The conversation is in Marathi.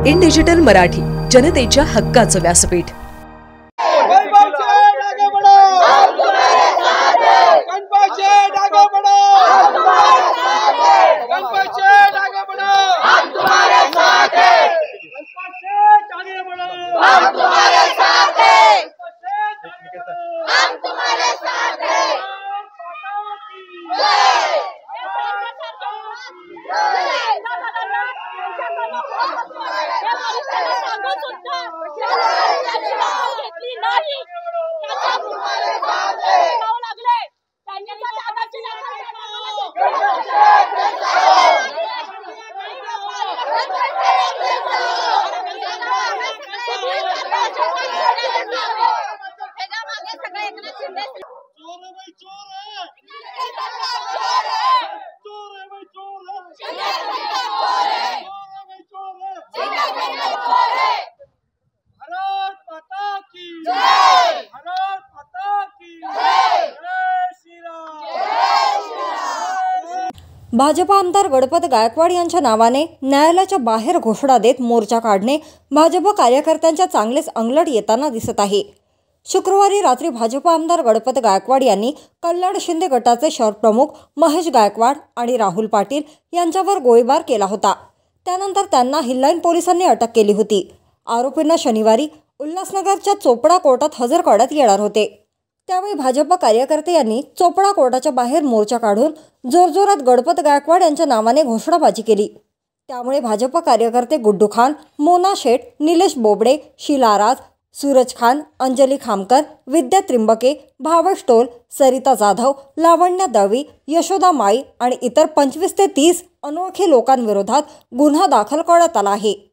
इन डिजिटल मराठी, जनतेच्या हक्काचं व्यासपीठ। भाजप आमदार गणपत गायकवाड यांच्या नावाने न्यायालयाच्या बाहेर घोषणा देत मोर्चा काढणे भाजप कार्यकर्त्यांच्या चांगलेच अंगलट येताना दिसत आहे। शुक्रवारी रात्री भाजप आमदार गणपत गायकवाड यांनी कल्याण शिंदे गटाचे शहर प्रमुख महेश गायकवाड आणि राहुल पाटील यांच्यावर गोळीबार केला होता। त्यानंतर त्यांना हिल्लाईन पोलिसांनी अटक केली होती। आरोपींना शनिवारी उल्हासनगरच्या चोपडा कोर्टात हजर करण्यात येणार होते। त्यावेळी भाजप कार्यकर्ते यांनी चोपडा कोर्टाच्या बाहेर मोर्चा काढून जोरजोरात गणपत गायकवाड यांच्या नावाने घोषणाबाजी केली। त्यामुळे भाजप कार्यकर्ते गुड्डू खान, मोना शेठ, निलेश बोबडे, शीला राज, सूरज खान, अंजली खामकर, विद्या त्रिंबके, भावेश टोल, सरिता जाधव, लावण्या दळवी, यशोदा माई आणि इतर 25 ते 30 अनोळखी लोकांविरोधात गुन्हा दाखल करण्यात आला आहे।